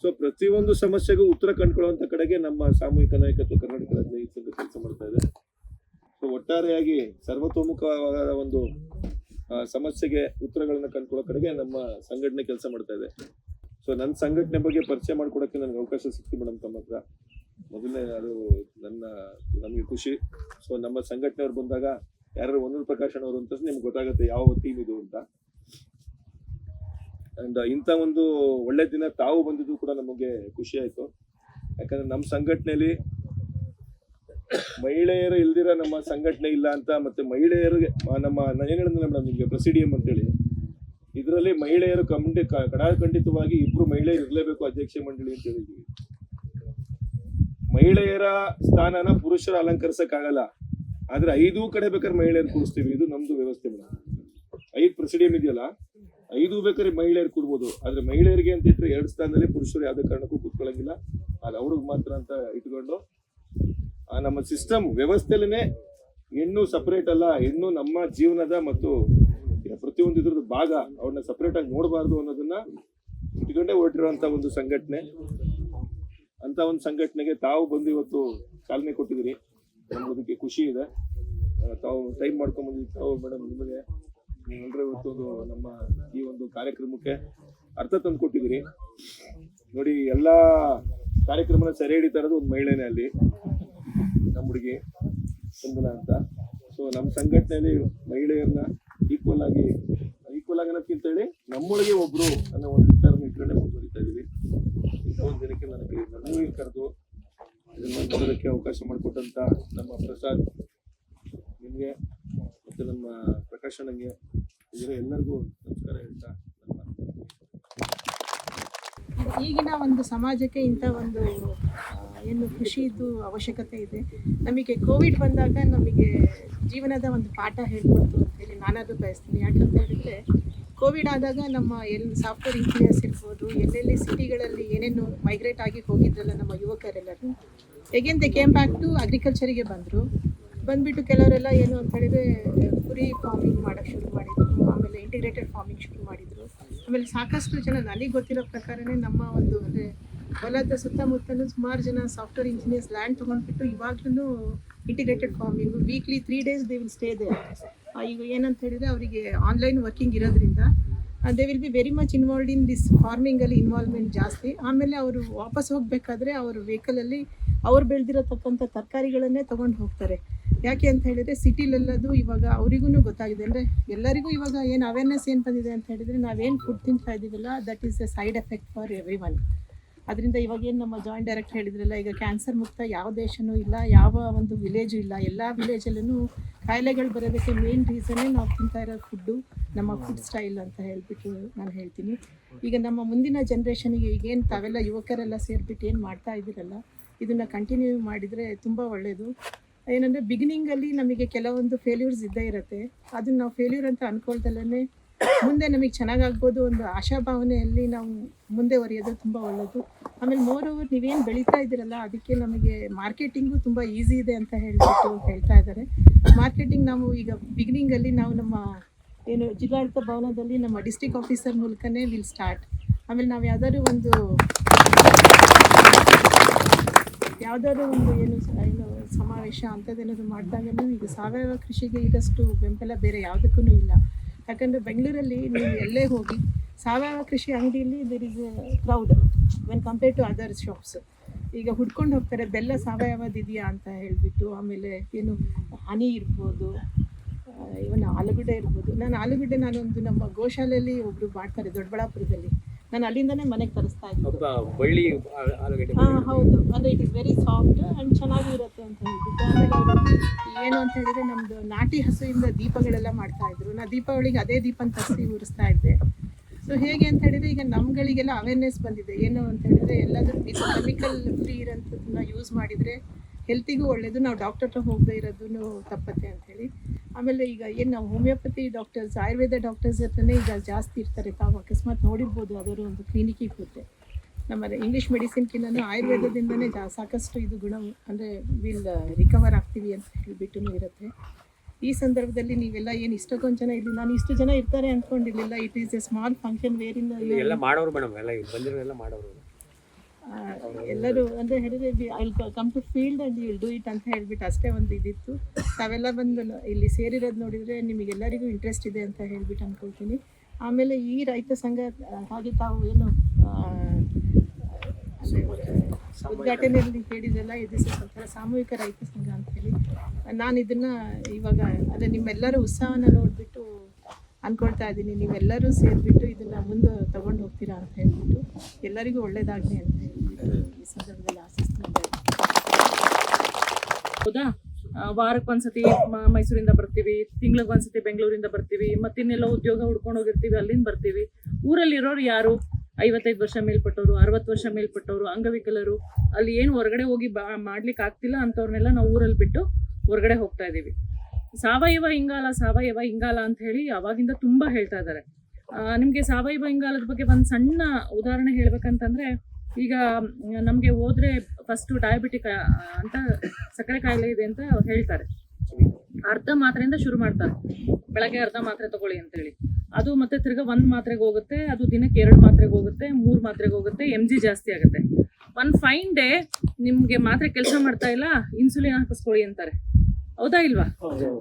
ಸೊ ಪ್ರತಿಯೊಂದು ಸಮಸ್ಯೆಗೂ ಉತ್ತರ ಕಂಡುಕೊಳ್ಳುವಂತ ಕಡೆಗೆ ನಮ್ಮ ಸಾಮೂಹಿಕ ನಾಯಕತ್ವ ಕರ್ನಾಟಕ ರಾಜ್ಯ ಕೆಲಸ ಮಾಡ್ತಾ ಇದೆ. ಸೊ ಒಟ್ಟಾರೆಯಾಗಿ ಸರ್ವತೋಮುಖವಾದ ಒಂದು ಸಮಸ್ಯೆಗೆ ಉತ್ತರಗಳನ್ನ ಕಂಡುಕೊಳ್ಳೋ ಕಡೆಗೆ ನಮ್ಮ ಸಂಘಟನೆ ಕೆಲಸ ಮಾಡ್ತಾ ಇದೆ. ಸೊ ನನ್ನ ಸಂಘಟನೆ ಬಗ್ಗೆ ಪರಿಚಯ ಮಾಡ್ಕೊಡಕ್ಕೆ ನನಗೆ ಅವಕಾಶ ಸಿಕ್ತು ಮೇಡಮ್ ತಮ್ಮ ಹತ್ರ. ಮೊದಲನೇ ಅದು ನಮಗೆ ಖುಷಿ. ಸೊ ನಮ್ಮ ಸಂಘಟನೆಯವ್ರು ಬಂದಾಗ ಯಾರು ಒಂದೂರು ಪ್ರಕಾಶನ್ ಅವರು ಅಂತ ನಿಮ್ಗೆ ಗೊತ್ತಾಗುತ್ತೆ ಯಾವ ಟೀಮ್ ಇದು ಅಂತ. ಅಂಡ್ ಇಂಥ ಒಂದು ಒಳ್ಳೆ ದಿನ ತಾವು ಬಂದಿದ್ದು ಕೂಡ ನಮಗೆ ಖುಷಿ ಆಯ್ತು. ಯಾಕಂದ್ರೆ ನಮ್ಮ ಸಂಘಟನೆಯಲ್ಲಿ ಮಹಿಳೆಯರು ಇಲ್ದಿರ ನಮ್ಮ ಸಂಘಟನೆ ಇಲ್ಲ ಅಂತ, ಮತ್ತೆ ಮಹಿಳೆಯರಿಗೆ ನಾನು ಏನ್ ಹೇಳಿದ್ರೆ ಮೇಡಮ್ ನಿಮ್ಗೆ ಪ್ರೆಸಿಡಿಯಂ ಅಂತೇಳಿ, ಇದರಲ್ಲಿ ಮಹಿಳೆಯರು ಕಡಾಖಂಡಿತವಾಗಿ 2 ಮಹಿಳೆಯರು ಇರಲೇಬೇಕು ಅಧ್ಯಕ್ಷ ಮಂಡಳಿ ಅಂತ ಹೇಳಿದ್ವಿ. ಮಹಿಳೆಯರ ಸ್ಥಾನನ ಪುರುಷರು ಅಲಂಕರಿಸಕ್ ಆಗಲ್ಲ, ಆದ್ರೆ 5 ಕಡೆ ಬೇಕಾದ್ರೆ ಮಹಿಳೆಯರು ಕೂರಿಸ್ತೀವಿ. ಇದು ನಮ್ದು ವ್ಯವಸ್ಥೆ ಮೇಡಮ್. 5 ಪ್ರೆಸಿಡಿಯಂ ಇದೆಯಲ್ಲ, 5 ಬೇಕಾದ್ರೆ ಮಹಿಳೆಯರು ಕೂರ್ಬೋದು. ಆದ್ರೆ ಮಹಿಳೆಯರಿಗೆ ಅಂತ ಇಟ್ಟರೆ 2 ಸ್ಥಾನದಲ್ಲಿ ಪುರುಷರು ಯಾವ್ದೇ ಕಾರಣಕ್ಕೂ ಕೂತ್ಕೊಳ್ಳಂಗಿಲ್ಲ. ಅದು ಅವ್ರಿಗೆ ಮಾತ್ರ ಅಂತ ಇಟ್ಕೊಂಡು ನಮ್ಮ ಸಿಸ್ಟಮ್ ವ್ಯವಸ್ಥೆಯಲ್ಲೇ ಹೆಣ್ಣು ಸಪರೇಟ್ ಅಲ್ಲ, ಹೆಣ್ಣು ನಮ್ಮ ಜೀವನದ ಮತ್ತು ಪ್ರತಿಯೊಂದು ಇದ್ರದ್ದು ಭಾಗ. ಅವ್ರನ್ನ ಸಪರೇಟ್ ಆಗಿ ನೋಡಬಾರ್ದು ಅನ್ನೋದನ್ನ ಇಟ್ಕೊಂಡೇ ಹೊರಟಿರುವಂತ ಒಂದು ಸಂಘಟನೆ. ಅಂತ ಒಂದು ಸಂಘಟನೆಗೆ ತಾವು ಬಂದು ಇವತ್ತು ಚಾಲನೆ ಕೊಟ್ಟಿದ್ದೀರಿ. ನಮ್ಗೆ ಖುಷಿ ಇದೆ. ತಾವು ಟೈಮ್ ಮಾಡ್ಕೊಂಡ್ ಬಂದಿದ್ದೀವಿ. ತಾವು ಮೇಡಮ್ ನಿಮಗೆ ನೀವೆಲ್ಲರೂ ಇವತ್ತು ನಮ್ಮ ಈ ಒಂದು ಕಾರ್ಯಕ್ರಮಕ್ಕೆ ಅರ್ಥ ತಂದು ಕೊಟ್ಟಿದ್ದೀರಿ. ನೋಡಿ, ಎಲ್ಲಾ ಕಾರ್ಯಕ್ರಮನ ಸೆರೆ ಹಿಡಿತಾ ಇರೋದು ಒಂದು ಮಹಿಳೆನೇ ಅಲ್ಲಿ, ನಮ್ಮ ಹುಡುಗಿ ಚಂದನ ಅಂತ. ಸೊ ನಮ್ಮ ಸಂಘಟನೆಯಲ್ಲಿ ಮಹಿಳೆಯರನ್ನ ಈಕ್ವಲ್ ಆಗಿ ಅನ್ನೋದಕ್ಕಿಂತ ಹೇಳಿ ನಮ್ಮೊಳಗೆ ಒಬ್ರು ಅನ್ನೋ ಒಂದು ವಿಚಾರನ ಇಟ್ಕೊಂಡೆ ಮುಂದುವರಿತಾ ಇದೀವಿ. ಇಂಥ ಒಂದು ದಿನಕ್ಕೆ ನನಗೆ ಕರೆದು ಇದನ್ನ ನೋಡೋದಕ್ಕೆ ಅವಕಾಶ ಮಾಡಿಕೊಟ್ಟಂತ ನಮ್ಮ ಪ್ರಸಾದ್ ನಿಮ್ಗೆ ಮತ್ತೆ ನಮ್ಮ ಪ್ರಕಾಶನಂಗೆ ಇದರ ಎಲ್ಲರಿಗೂ ನಮಸ್ಕಾರ ಹೇಳ್ತಾ ಈಗಿನ ಒಂದು ಸಮಾಜಕ್ಕೆ ಇಂಥ ಒಂದು ಏನು ಕೃಷಿದು ಅವಶ್ಯಕತೆ ಇದೆ. ನಮಗೆ ಕೋವಿಡ್ ಬಂದಾಗ ನಮಗೆ ಜೀವನದ ಒಂದು ಪಾಠ ಹೇಳ್ಕೊಡ್ತು ಅಂತೇಳಿ ನಾನದು ಬಯಸ್ತೀನಿ. ಯಾಕಂತ ಹೇಳಿದ್ರೆ ಕೋವಿಡ್ ಆದಾಗ ನಮ್ಮ ಸಾಫ್ಟ್ವೇರ್ ಇಂಜಿನಿಯರ್ಸ್ ಇರ್ಬೋದು, ಎಲ್ಲೆಲ್ಲಿ ಸಿಟಿಗಳಲ್ಲಿ ಏನೇನು ಮೈಗ್ರೇಟ್ ಆಗಿ ಹೋಗಿದ್ರಲ್ಲ ನಮ್ಮ ಯುವಕರೆಲ್ಲರೂ, again they came back to ಅಗ್ರಿಕಲ್ಚರಿಗೆ ಬಂದ್ಬಿಟ್ಟು ಕೆಲವರೆಲ್ಲ ಏನು ಅಂತ ಹೇಳಿದ್ರೆ ಕುರಿ ಫಾರ್ಮಿಂಗ್ ಮಾಡೋಕ್ಕೆ ಶುರು ಮಾಡಿದ್ರು. ಆಮೇಲೆ ಇಂಟಿಗ್ರೇಟೆಡ್ ಫಾರ್ಮಿಂಗ್ ಶುರು ಮಾಡಿದರು. ಆಮೇಲೆ ಸಾಕಷ್ಟು ಜನ ನನಗೆ ಗೊತ್ತಿರೋ ಪ್ರಕಾರನೇ ನಮ್ಮ ಒಂದು ಅಂದರೆ ಹೊಲದ ಸುತ್ತಮುತ್ತಲೂ ಸುಮಾರು ಜನ ಸಾಫ್ಟ್ವೇರ್ ಇಂಜಿನಿಯರ್ಸ್ ಲ್ಯಾಂಡ್ ತೊಗೊಂಡ್ಬಿಟ್ಟು ಇವಾಗ್ಲೂ integrated farming weekly 3 days they will stay they. ಈಗ ಏನಂತ ಹೇಳಿದರೆ ಅವರಿಗೆ ಆನ್ಲೈನ್ ವರ್ಕಿಂಗ್ ಇರೋದ್ರಿಂದ they will be very much involved in this ಫಾರ್ಮಿಂಗಲ್ಲಿ ಇನ್ವಾಲ್ವ್ಮೆಂಟ್ ಜಾಸ್ತಿ. ಆಮೇಲೆ ಅವರು ವಾಪಸ್ ಹೋಗಬೇಕಾದ್ರೆ ಅವ್ರ ವೆಹಿಕಲಲ್ಲಿ ಅವ್ರು ಬೆಳೆದಿರತಕ್ಕಂಥ ತರಕಾರಿಗಳನ್ನೇ ತೊಗೊಂಡು ಹೋಗ್ತಾರೆ. ಯಾಕೆ ಅಂತ ಹೇಳಿದರೆ ಸಿಟಿಲೆಲ್ಲದು ಇವಾಗ ಅವರಿಗೂ ಗೊತ್ತಾಗಿದೆ. ಅಂದರೆ ಎಲ್ಲರಿಗೂ ಇವಾಗ ಏನು ಅವೇರ್ನೆಸ್ ಏನು ಬಂದಿದೆ ಅಂತ ಹೇಳಿದರೆ, ನಾವೇನು ಫುಡ್ ತಿಂತಾ ಇದ್ದೀವಲ್ಲ that is a side effect for everyone. ಅದರಿಂದ ಇವಾಗ ಏನು ನಮ್ಮ ಜಾಯಿಂಟ್ ಡೈರೆಕ್ಟರ್ ಹೇಳಿದ್ರಲ್ಲ, ಈಗ ಕ್ಯಾನ್ಸರ್ ಮುಕ್ತ ಯಾವ ದೇಶನೂ ಇಲ್ಲ, ಯಾವ ಒಂದು ವಿಲೇಜು ಇಲ್ಲ. ಎಲ್ಲ ವಿಲೇಜಲ್ಲೂ ಕಾಯಿಲೆಗಳು ಬರೋದಕ್ಕೆ ಮೇನ್ ರೀಸನ್ನೇ ನಾವು ತಿಂತಾ ಇರೋ ಫುಡ್ಡು, ನಮ್ಮ ಫುಡ್ ಸ್ಟೈಲ್ ಅಂತ ಹೇಳಿಬಿಟ್ಟು ನಾನು ಹೇಳ್ತೀನಿ. ಈಗ ನಮ್ಮ ಮುಂದಿನ ಜನ್ರೇಷನಿಗೆ ಈಗೇನು ತಾವೆಲ್ಲ ಯುವಕರೆಲ್ಲ ಸೇರಿಬಿಟ್ಟು ಏನು ಮಾಡ್ತಾ ಇದ್ದೀರಲ್ಲ, ಇದನ್ನು ಕಂಟಿನ್ಯೂ ಮಾಡಿದರೆ ತುಂಬ ಒಳ್ಳೆಯದು. ಏನಂದರೆ ಬಿಗಿನಿಂಗಲ್ಲಿ ನಮಗೆ ಕೆಲವೊಂದು ಫೇಲ್ಯೂರ್ಸ್ ಇದ್ದೇ ಇರುತ್ತೆ. ಅದನ್ನು ನಾವು ಫೇಲ್ಯೂರ್ ಅಂತ ಅಂದ್ಕೊಳ್ದಲ್ಲೇ ಮುಂದೆ ನಮಗೆ ಚೆನ್ನಾಗಾಗ್ಬೋದು ಒಂದು ಆಶಾಭಾವನೆಯಲ್ಲಿ ನಾವು ಮುಂದೆ ಒರೆಯೋದು ತುಂಬ ಒಳ್ಳೆಯದು. ಆಮೇಲೆ ಮೋರೋವರ್ ನೀವೇನು ಬೆಳೀತಾ ಇದ್ದೀರಲ್ಲ ಅದಕ್ಕೆ ನಮಗೆ ಮಾರ್ಕೆಟಿಂಗು ತುಂಬ ಈಸಿ ಇದೆ ಅಂತ ಹೇಳ್ತಾ ಇದ್ದಾರೆ. ಮಾರ್ಕೆಟಿಂಗ್ ನಾವು ಈಗ ಬಿಗಿನಿಂಗಲ್ಲಿ ನಾವು ನಮ್ಮ ಏನು ಜಿಲ್ಲಾಡಳಿತ ಭವನದಲ್ಲಿ ನಮ್ಮ ಡಿಸ್ಟ್ರಿಕ್ಟ್ ಆಫೀಸರ್ ಮೂಲಕನೇ ವಿಲ್ ಸ್ಟಾರ್ಟ್. ಆಮೇಲೆ ನಾವು ಯಾವುದಾದ್ರು ಒಂದು ಏನು ಸಮಾವೇಶ ಅಂಥದ್ದೇನಾದ್ರು ಮಾಡಿದಾಗಲೂ ಈಗ ಸಾವಯವ ಕೃಷಿಗೆ ಇದಷ್ಟು ಬೆಂಬಲ ಬೇರೆ ಯಾವುದಕ್ಕೂ ಇಲ್ಲ. ಯಾಕಂದರೆ ಬೆಂಗಳೂರಲ್ಲಿ ನೀವು ಎಲ್ಲೇ ಹೋಗಿ ಸಾವಯವ ಕೃಷಿ ಅಂಗಡಿಯಲ್ಲಿ there is a crowd when compare to other shops. ಈಗ ಹುಡ್ಕೊಂಡು ಹೋಗ್ತಾರೆ ಬೆಲ್ಲ ಸಾವಯವದಿದೆಯಾ ಅಂತ ಹೇಳಿಬಿಟ್ಟು. ಆಮೇಲೆ ಏನು ಹನಿ ಇರ್ಬೋದು, ಇವನ್ ಆಲೂಗಡ್ಡೆ ಇರ್ಬೋದು. ನಾನೊಂದು ನಮ್ಮ ಗೋಶಾಲೆಯಲ್ಲಿ ಒಬ್ರು ಮಾಡ್ತಾರೆ ದೊಡ್ಡಬಳ್ಳಾಪುರದಲ್ಲಿ, ನಾನು ಅಲ್ಲಿಂದನೇ ಮನೆಗೆ ತರಿಸ್ತಾ ಇದ್ದೆ. ಬಳ್ಳಿ ಆಲೂಗಡ್ಡೆ ಹೌದು, ಅಂದರೆ it is very soft and ಚೆನ್ನಾಗೂ ಇರುತ್ತೆ ಅಂತ ಹೇಳ್ಬಿಟ್ಟು. ಆಮೇಲೆ ಅವರು ಏನು ಅಂತ ಹೇಳಿದ್ರೆ ನಮ್ಮದು ನಾಟಿ ಹಸುವಿಂದ ದೀಪಗಳೆಲ್ಲ ಮಾಡ್ತಾಯಿದ್ರು. ನಾನು ದೀಪಾವಳಿಗೆ ಅದೇ ದೀಪನ ತರಿಸಿ ಉರಿಸ್ತಾ ಇದ್ದೆ. ಸೊ ಹೇಗೆ ಅಂತ ಹೇಳಿದರೆ ಈಗ ನಮ್ಗಳಿಗೆಲ್ಲ ಅವೇರ್ನೆಸ್ ಬಂದಿದೆ. ಏನು ಅಂತ ಹೇಳಿದರೆ ಎಲ್ಲಾದರೂ ಇದು ಕೆಮಿಕಲ್ ಫ್ರೀ ಇರೋಂಥದ್ದನ್ನ ಯೂಸ್ ಮಾಡಿದರೆ ಹೆಲ್ತಿಗೂ ಒಳ್ಳೆಯದು, ನಾವು ಡಾಕ್ಟರ್ ಹತ್ರ ಹೋಗದೇ ಇರೋದೂ ತಪ್ಪತ್ತೆ ಅಂಥೇಳಿ. ಆಮೇಲೆ ಈಗ ಏನು ನಾವು ಹೋಮಿಯೋಪತಿ ಡಾಕ್ಟರ್ಸ್, ಆಯುರ್ವೇದ ಡಾಕ್ಟರ್ಸ್ ಹತ್ರನೇ ಈಗ ಜಾಸ್ತಿ ಇರ್ತಾರೆ. ತಾವು ಅಕಸ್ಮಾತ್ ನೋಡಿರ್ಬೋದು, ಅದರ ಒಂದು ಕ್ಲಿನಿಕ್ಕಿಗೆ ಹೋಗುತ್ತೆ. ನಮ್ಮ ಇಂಗ್ಲೀಷ್ ಮೆಡಿಸಿನ್ಕಿಂತ ಆಯುರ್ವೇದದಿಂದನೇ ಸಾಕಷ್ಟು ಇದು ಗುಣ ಅಂದರೆ ವಿಲ್ ರಿಕವರ್ ಆಗ್ತೀವಿ ಅಂತ ಹೇಳಿಬಿಟ್ಟು ಇರುತ್ತೆ. ಈ ಸಂದರ್ಭದಲ್ಲಿ ನೀವೆಲ್ಲ ಏನು ಇಷ್ಟೊಂದು ಜನ ಇಲ್ಲಿ, ನಾನು ಇಷ್ಟು ಜನ ಇರ್ತಾರೆ ಅಂದ್ಕೊಂಡಿರಲಿಲ್ಲ. It is a small function where in ಎಲ್ಲ ಮಾಡೋರು ಮೇಡಮ್, ಎಲ್ಲ ಬಂದಿರೋರೆಲ್ಲ ಮಾಡೋರು ಎಲ್ಲರೂ ಅಂದರೆ ಹೇಳಿದ್ರೆ I will come to field and you will do it ಅಂತ ಹೇಳ್ಬಿಟ್ಟು ಅಷ್ಟೇ ಒಂದು ಇದಿತ್ತು. ತಾವೆಲ್ಲ ಬಂದು ಇಲ್ಲಿ ಸೇರಿರೋದು ನೋಡಿದರೆ ನಿಮಗೆಲ್ಲರಿಗೂ ಇಂಟ್ರೆಸ್ಟ್ ಇದೆ ಅಂತ ಹೇಳ್ಬಿಟ್ಟು ಅಂದ್ಕೊಳ್ತೀನಿ. ಆಮೇಲೆ ಈ ರೈತ ಸಂಘ ಹಾಗೆ ತಾವು ಏನು ಅಂದರೆ ಉದ್ಘಾಟನೆಯಲ್ಲಿ ಹೇಳಿದ್ರಲ್ಲ, ಇದು ಒಂಥರ ಸಾಮೂಹಿಕ ರೈತ ಸಂಘ ಅಂಥೇಳಿ. ನಾನು ಇದನ್ನು ಇವಾಗ ಅಂದರೆ ನಿಮ್ಮೆಲ್ಲರ ಉತ್ಸಾಹನ ನೋಡಿಬಿಟ್ಟು ಅಂದ್ಕೊಳ್ತಾ ಇದ್ದೀನಿ, ನೀವೆಲ್ಲರೂ ಸೇರಿಬಿಟ್ಟು ಇದನ್ನು ಮುಂದೆ ತೊಗೊಂಡು ಹೋಗ್ತೀರಾ ಅಂತ ಹೇಳ್ಬಿಟ್ಟು ಎಲ್ಲರಿಗೂ ಒಳ್ಳೆಯದಾಗಲಿ ಅಂತ ಹೇಳ್ಬಿಟ್ಟು ಈ ಸಂದರ್ಭದಲ್ಲಿ ಆಶಿಸ್ತೀನಿ. ಹೌದಾ, ವಾರಕ್ಕೊಂದ್ಸತಿ ಮೈಸೂರಿಂದ ಬರ್ತೀವಿ, ತಿಂಗಳಿಗೊಂದ್ಸತಿ ಬೆಂಗಳೂರಿಂದ ಬರ್ತೀವಿ, ಮತ್ತಿನ್ನೆಲ್ಲ ಉದ್ಯೋಗ ಹುಡ್ಕೊಂಡು ಹೋಗಿರ್ತೀವಿ, ಅಲ್ಲಿಂದ ಬರ್ತೀವಿ. ಊರಲ್ಲಿರೋರು ಯಾರು 55 ವರ್ಷ ಮೇಲ್ಪಟ್ಟವರು, 60 ವರ್ಷ ಮೇಲ್ಪಟ್ಟವರು, ಅಂಗವಿಕಲರು, ಅಲ್ಲಿ ಏನು ಹೊರಗಡೆ ಹೋಗಿ ಮಾಡ್ಲಿಕ್ಕೆ ಆಗ್ತಿಲ್ಲ ಅಂಥವ್ರನ್ನೆಲ್ಲ ನಾವು ಊರಲ್ಲಿ ಬಿಟ್ಟು ಹೊರಗಡೆ ಹೋಗ್ತಾ ಇದ್ದೀವಿ. ಸಾವಯವ ಇಂಗಾಲ ಅಂತ ಹೇಳಿ ಅವಾಗಿಂದ ತುಂಬ ಹೇಳ್ತಾ ಇದ್ದಾರೆ. ನಿಮಗೆ ಸಾವಯವ ಇಂಗಾಲದ ಬಗ್ಗೆ ಒಂದು ಸಣ್ಣ ಉದಾಹರಣೆ ಹೇಳ್ಬೇಕಂತಂದರೆ, ಈಗ ನಮಗೆ ಹೋದರೆ ಫಸ್ಟು ಡಯಾಬಿಟಿಕ್ ಅಂತ ಸಕ್ಕರೆ ಕಾಯಿಲೆ ಇದೆ ಅಂತ ಹೇಳ್ತಾರೆ. ಅರ್ಧ ಮಾತ್ರೆಯಿಂದ ಶುರು ಮಾಡ್ತಾರೆ, ಬೆಳಗ್ಗೆ ಅರ್ಧ ಮಾತ್ರೆ ತಗೊಳ್ಳಿ ಅಂತೇಳಿ. ಅದು ಮತ್ತೆ ತಿರ್ಗಾ 1 ಮಾತ್ರೆಗೆ ಹೋಗುತ್ತೆ, ಅದು ದಿನಕ್ಕೆ 2 ಮಾತ್ರೆಗೆ ಹೋಗುತ್ತೆ, 3 ಮಾತ್ರೆಗೆ ಹೋಗುತ್ತೆ, mg ಜಾಸ್ತಿ ಆಗುತ್ತೆ. ಒನ್ ಫೈನ್ ಡೇ ನಿಮಗೆ ಮಾತ್ರೆ ಕೆಲಸ ಮಾಡ್ತಾ ಇಲ್ಲ, ಇನ್ಸುಲಿನ್ ಹಾಕಿಸ್ಕೊಳ್ಳಿ ಅಂತಾರೆ. ಹೌದಾ ಇಲ್ವಾ?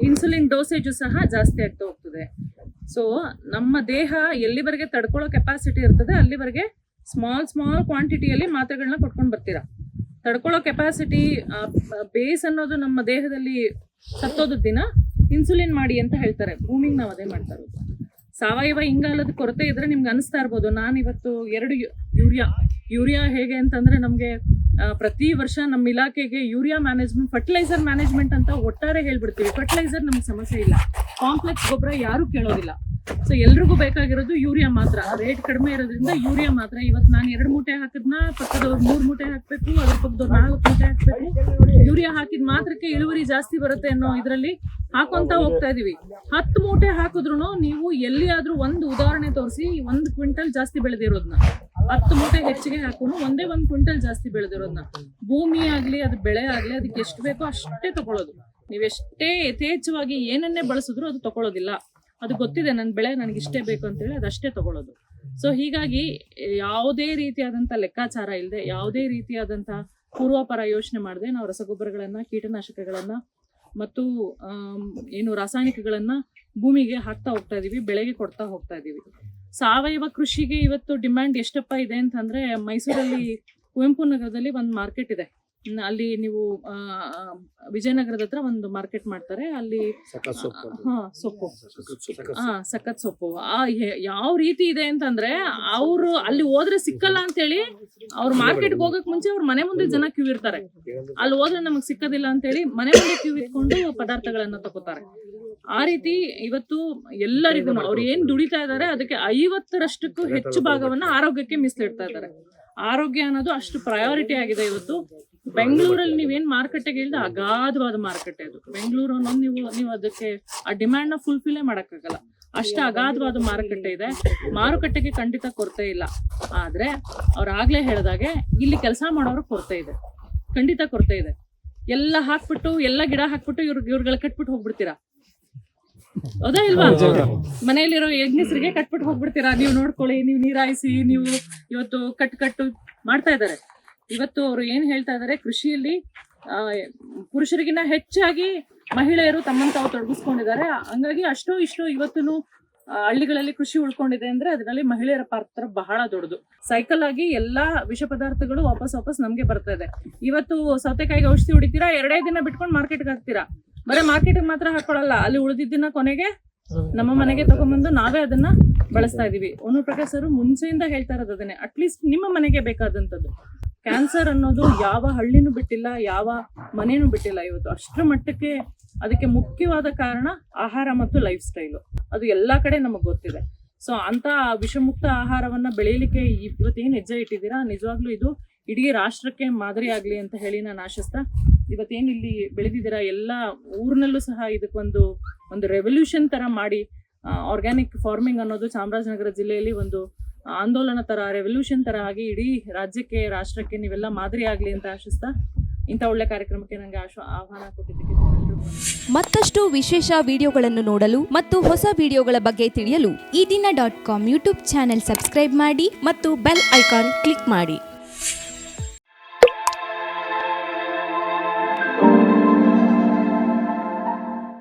ಇನ್ಸುಲಿನ್ ಡೋಸೇಜು ಸಹ ಜಾಸ್ತಿ ಆಗ್ತಾ ಹೋಗ್ತದೆ. ಸೊ ನಮ್ಮ ದೇಹ ಎಲ್ಲಿವರೆಗೆ ತಡ್ಕೊಳ್ಳೋ ಕೆಪಾಸಿಟಿ ಇರ್ತದೆ ಅಲ್ಲಿವರೆಗೆ ಸ್ಮಾಲ್ ಕ್ವಾಂಟಿಟಿಯಲ್ಲಿ ಮಾತ್ರೆಗಳನ್ನ ಕೊಟ್ಕೊಂಡು ಬರ್ತೀರಾ. ತಡ್ಕೊಳ್ಳೋ ಕೆಪಾಸಿಟಿ ಬೇಸ್ ಅನ್ನೋದು ನಮ್ಮ ದೇಹದಲ್ಲಿ ಸತ್ತೋದ ದಿನ ಇನ್ಸುಲಿನ್ ಮಾಡಿ ಅಂತ ಹೇಳ್ತಾರೆ. ಭೂಮಿಗೆ ನಾವು ಅದೇ ಮಾಡ್ತಾ ಇರೋದು. ಸಾವಯವ ಇಂಗಾಲದ ಕೊರತೆ ಇದ್ರೆ ನಿಮ್ಗೆ ಅನಿಸ್ತಾ ಇರ್ಬೋದು, ನಾನು ಇವತ್ತು 2 ಯೂರಿಯಾ ಹೇಗೆ ಅಂತಂದ್ರೆ ನಮಗೆ ಪ್ರತಿ ವರ್ಷ ನಮ್ಮ ಇಲಾಖೆಗೆ ಯೂರಿಯಾ ಮ್ಯಾನೇಜ್ಮೆಂಟ್, ಫರ್ಟಿಲೈಸರ್ ಮ್ಯಾನೇಜ್ಮೆಂಟ್ ಅಂತ ಒಟ್ಟಾರೆ ಹೇಳ್ಬಿಡ್ತೀವಿ. ಫರ್ಟಿಲೈಸರ್ ನಮ್ಗೆ ಸಮಸ್ಯೆ ಇಲ್ಲ, ಕಾಂಪ್ಲೆಕ್ಸ್ ಗೊಬ್ಬರ ಯಾರು ಕೇಳೋದಿಲ್ಲ. ಸೊ ಎಲ್ರಿಗೂ ಬೇಕಾಗಿರೋದು ಯೂರಿಯಾ ಮಾತ್ರ. ರೇಟ್ ಕಡಿಮೆ ಇರೋದ್ರಿಂದ ಯೂರಿಯಾ ಮಾತ್ರ. ಇವತ್ತು ನಾನು 2 ಮೂಟೆ ಹಾಕಿದ್ನ ಪಕ್ಕದವ್ರು 3 ಮೂಟೆ ಹಾಕಬೇಕು, ಅದ್ರ ಪಕ್ಕದವ್ರು 4 ಮೂಟೆ ಹಾಕಬೇಕು. ಯೂರಿಯಾ ಹಾಕಿದ ಮಾತ್ರಕ್ಕೆ ಇಳುವರಿ ಜಾಸ್ತಿ ಬರುತ್ತೆ ಅನ್ನೋ ಇದರಲ್ಲಿ ಹಾಕೊಂತ ಹೋಗ್ತಾ ಇದೀವಿ. 10 ಮೂಟೆ ಹಾಕಿದ್ರು ನೀವು ಎಲ್ಲಿಯಾದ್ರೂ ಒಂದು ಉದಾಹರಣೆ ತೋರಿಸಿ 1 ಕ್ವಿಂಟಲ್ ಜಾಸ್ತಿ ಬೆಳೆದಿರೋದನ್ನ, 10 ಮೂಟೆ ಹೆಚ್ಚಿಗೆ ಹಾಕೋನು ಒಂದೇ 1 ಕ್ವಿಂಟಲ್ ಜಾಸ್ತಿ ಬೆಳೆದಿರೋದನ್ನ. ಭೂಮಿ ಆಗ್ಲಿ, ಅದು ಬೆಳೆ ಆಗ್ಲಿ, ಅದಕ್ಕೆ ಎಷ್ಟು ಬೇಕೋ ಅಷ್ಟೇ ತಗೊಳ್ಳೋದು. ನೀವೆಷ್ಟೇ ಯಥೇಚ್ಛವಾಗಿ ಏನನ್ನೇ ಬಳಸಿದ್ರು ಅದು ತಗೊಳ್ಳೋದಿಲ್ಲ. ಅದು ಗೊತ್ತಿದೆ, ನನ್ನ ಬೆಳೆ ನನಗೆ ಇಷ್ಟೇ ಬೇಕು ಅಂತೇಳಿ ಅದಷ್ಟೇ ತಗೊಳ್ಳೋದು. ಸೊ ಹೀಗಾಗಿ ಯಾವುದೇ ರೀತಿಯಾದಂಥ ಲೆಕ್ಕಾಚಾರ ಇಲ್ಲದೆ, ಯಾವುದೇ ರೀತಿಯಾದಂಥ ಪೂರ್ವಾಪರ ಯೋಚನೆ ಮಾಡದೆ ನಾವು ರಸಗೊಬ್ಬರಗಳನ್ನು, ಕೀಟನಾಶಕಗಳನ್ನು ಮತ್ತು ಏನು ರಾಸಾಯನಿಕಗಳನ್ನು ಭೂಮಿಗೆ ಹಾಕ್ತಾ ಹೋಗ್ತಾ ಇದೀವಿ, ಬೆಳೆಗೆ ಕೊಡ್ತಾ ಹೋಗ್ತಾ ಇದೀವಿ. ಸಾವಯವ ಕೃಷಿಗೆ ಇವತ್ತು ಡಿಮ್ಯಾಂಡ್ ಎಷ್ಟಪ್ಪ ಇದೆ ಅಂತಂದರೆ, ಮೈಸೂರಲ್ಲಿ ಕುವೆಂಪು ನಗರದಲ್ಲಿ ಒಂದು ಮಾರ್ಕೆಟ್ ಇದೆ. ಅಲ್ಲಿ ನೀವು ವಿಜಯನಗರದ ಹತ್ರ ಒಂದು ಮಾರ್ಕೆಟ್ ಮಾಡ್ತಾರೆ. ಅಲ್ಲಿ ಸೊಪ್ಪು ಸಖತ್ ಸೊಪ್ಪು ಯಾವ ರೀತಿ ಇದೆ ಅಂತಂದ್ರೆ, ಅವರು ಅಲ್ಲಿ ಹೋದ್ರೆ ಸಿಕ್ಕಲ್ಲ ಅಂತೇಳಿ ಅವ್ರು ಮಾರ್ಕೆಟ್ಗೆ ಹೋಗಕ್ ಮುಂಚೆ ಅವ್ರ ಮನೆ ಮುಂದೆ ಜನ ಕ್ಯೂ ಇರ್ತಾರೆ. ಅಲ್ಲಿ ಹೋದ್ರೆ ನಮಗ್ ಸಿಕ್ಕದಿಲ್ಲ ಅಂತೇಳಿ ಮನೆ ಮುಂದೆ ಕ್ಯೂ ಇಟ್ಕೊಂಡು ಪದಾರ್ಥಗಳನ್ನ ತಗೋತಾರೆ. ಆ ರೀತಿ ಇವತ್ತು ಎಲ್ಲರಿಗೂ ಅವ್ರು ಏನ್ ದುಡಿತಾ ಇದಾರೆ ಅದಕ್ಕೆ 50% ಹೆಚ್ಚು ಭಾಗವನ್ನ ಆರೋಗ್ಯಕ್ಕೆ ಮೀಸಲಿಡ್ತಾ ಇದ್ದಾರೆ. ಆರೋಗ್ಯ ಅನ್ನೋದು ಅಷ್ಟು ಪ್ರಯಾರಿಟಿ ಆಗಿದೆ ಇವತ್ತು. ಬೆಂಗಳೂರಲ್ಲಿ ನೀವೇನ್ ಮಾರುಕಟ್ಟೆಗೆ ಇಳಿದ ಅಗಾಧವಾದ ಮಾರುಕಟ್ಟೆ ಅದು. ಬೆಂಗಳೂರು ಅನ್ನೋದು ನೀವು ಅದಕ್ಕೆ ಆ ಡಿಮ್ಯಾಂಡ್ ನ ಫುಲ್ಫಿಲ್ಲೇ ಮಾಡಕ್ಕಾಗಲ್ಲ, ಅಷ್ಟು ಅಗಾಧವಾದ ಮಾರುಕಟ್ಟೆ ಇದೆ. ಮಾರುಕಟ್ಟೆಗೆ ಖಂಡಿತ ಕೊರತೆ ಇಲ್ಲ. ಆದ್ರೆ ಅವ್ರಾಗ್ಲೇ ಹೇಳಿದಾಗೆ ಇಲ್ಲಿ ಕೆಲಸ ಮಾಡೋರು ಕೊರತೆ ಇದೆ, ಖಂಡಿತ ಕೊರತೆ ಇದೆ. ಎಲ್ಲ ಹಾಕ್ಬಿಟ್ಟು, ಎಲ್ಲ ಗಿಡ ಹಾಕ್ಬಿಟ್ಟು ಇವ್ರುಗಳ ಕಟ್ಬಿಟ್ಟು ಹೋಗ್ಬಿಡ್ತೀರಾ, ಹೌದಾ ಇಲ್ವಾ? ಮನೆಯಲ್ಲಿರೋ ಯಜ್ಞಸ್ರಿಗೆ ಕಟ್ಬಿಟ್ಟು ಹೋಗ್ಬಿಡ್ತೀರಾ, ನೀವು ನೋಡ್ಕೊಳ್ಳಿ, ನೀವು ನೀರಾಯಿಸಿ, ನೀವು ಇವತ್ತು ಕಟ್ಟು ಮಾಡ್ತಾ ಇದ್ದಾರೆ. ಇವತ್ತು ಅವರು ಏನ್ ಹೇಳ್ತಾ ಇದಾರೆ, ಕೃಷಿಯಲ್ಲಿ ಪುರುಷರಿಗಿನ್ನ ಹೆಚ್ಚಾಗಿ ಮಹಿಳೆಯರು ತಮ್ಮನ್ನು ತಾವು ತೊಡಗಿಸ್ಕೊಂಡಿದ್ದಾರೆ. ಹಂಗಾಗಿ ಅಷ್ಟೋ ಇಷ್ಟೋ ಇವತ್ತು ಹಳ್ಳಿಗಳಲ್ಲಿ ಕೃಷಿ ಉಳ್ಕೊಂಡಿದೆ ಅಂದ್ರೆ ಅದರಲ್ಲಿ ಮಹಿಳೆಯರ ಪಾತ್ರ ಬಹಳ ದೊಡ್ಡದು. ಸೈಕಲ್ ಆಗಿ ಎಲ್ಲಾ ವಿಷ ಪದಾರ್ಥಗಳು ವಾಪಸ್ ನಮ್ಗೆ ಬರ್ತಾ ಇದೆ. ಇವತ್ತು ಸೌತೆಕಾಯಿಗೆ ಔಷಧಿ ಹೊಡಿತೀರಾ, 2 ದಿನ ಬಿಟ್ಕೊಂಡು ಮಾರ್ಕೆಟ್ಗೆ ಹಾಕ್ತೀರಾ. ಬರೀ ಮಾರ್ಕೆಟ್ಗೆ ಮಾತ್ರ ಹಾಕೊಳ್ಳಲ್ಲ, ಅಲ್ಲಿ ಉಳಿದಿದ್ದನ್ನ ಕೊನೆಗೆ ನಮ್ಮ ಮನೆಗೆ ತಗೊಂಡ್ಬಂದು ನಾವೇ ಅದನ್ನ ಬಳಸ್ತಾ ಇದೀವಿ. ಓನೂರ್ ಪ್ರಕಾಶ್ ಸರ್ ಮುಂಚೆಯಿಂದ ಹೇಳ್ತಾ ಇರೋದು ಅದನ್ನೇ, ಅಟ್ಲೀಸ್ಟ್ ನಿಮ್ಮ ಮನೆಗೆ ಬೇಕಾದಂಥದ್ದು. ಕ್ಯಾನ್ಸರ್ ಅನ್ನೋದು ಯಾವ ಹಳ್ಳಿನೂ ಬಿಟ್ಟಿಲ್ಲ, ಯಾವ ಮನೇನೂ ಬಿಟ್ಟಿಲ್ಲ ಇವತ್ತು. ಅಷ್ಟರ ಮಟ್ಟಕ್ಕೆ ಅದಕ್ಕೆ ಮುಖ್ಯವಾದ ಕಾರಣ ಆಹಾರ ಮತ್ತು ಲೈಫ್ ಸ್ಟೈಲು. ಅದು ಎಲ್ಲಾ ಕಡೆ ನಮಗ್ ಗೊತ್ತಿದೆ. ಸೊ ಅಂತ ವಿಷಮುಕ್ತ ಆಹಾರವನ್ನ ಬೆಳೆಯಲಿಕ್ಕೆ ಇವತ್ತೇನು ಹೆಜ್ಜೆ ಇಟ್ಟಿದ್ದೀರಾ, ನಿಜವಾಗ್ಲೂ ಇದು ಇಡೀ ರಾಷ್ಟ್ರಕ್ಕೆ ಮಾದರಿ ಆಗ್ಲಿ ಅಂತ ಹೇಳಿ ನಾನು ಆಶಿಸ್ತಾ, ಇವತ್ತೇನು ಇಲ್ಲಿ ಬೆಳೆದಿದ್ದೀರಾ ಎಲ್ಲ ಊರಿನಲ್ಲೂ ಸಹ ಇದಕ್ಕೊಂದು ರೆವಲ್ಯೂಷನ್ ತರ ಮಾಡಿ, ಆರ್ಗ್ಯಾನಿಕ್ ಫಾರ್ಮಿಂಗ್ ಅನ್ನೋದು ಚಾಮರಾಜನಗರ ಜಿಲ್ಲೆಯಲ್ಲಿ ಒಂದು ಆಂದೋಲನ ತರ, ರೆವಲ್ಯೂಷನ್ ತರ ಆಗಿ ಇಡೀ ರಾಜ್ಯಕ್ಕೆ, ರಾಷ್ಟ್ರಕ್ಕೆ ನೀವೆಲ್ಲ ಮಾದರಿ ಆಗ್ಲಿ ಅಂತ ಆಶಿಸ್ತಾ, ಇಂಥ ಒಳ್ಳೆ ಕಾರ್ಯಕ್ರಮಕ್ಕೆ ನನಗೆ ಆಹ್ವಾನ ಕೊಟ್ಟಿದ್ದಕ್ಕೆ ಮತ್ತಷ್ಟು ವಿಶೇಷ ವಿಡಿಯೋಗಳನ್ನು ನೋಡಲು ಮತ್ತು ಹೊಸ ವಿಡಿಯೋಗಳ ಬಗ್ಗೆ ತಿಳಿಯಲು ಈ ದಿನ .com ಯೂಟ್ಯೂಬ್ ಚಾನೆಲ್ ಸಬ್ಸ್ಕ್ರೈಬ್ ಮಾಡಿ ಮತ್ತು ಬೆಲ್ ಐಕಾನ್ ಕ್ಲಿಕ್ ಮಾಡಿ.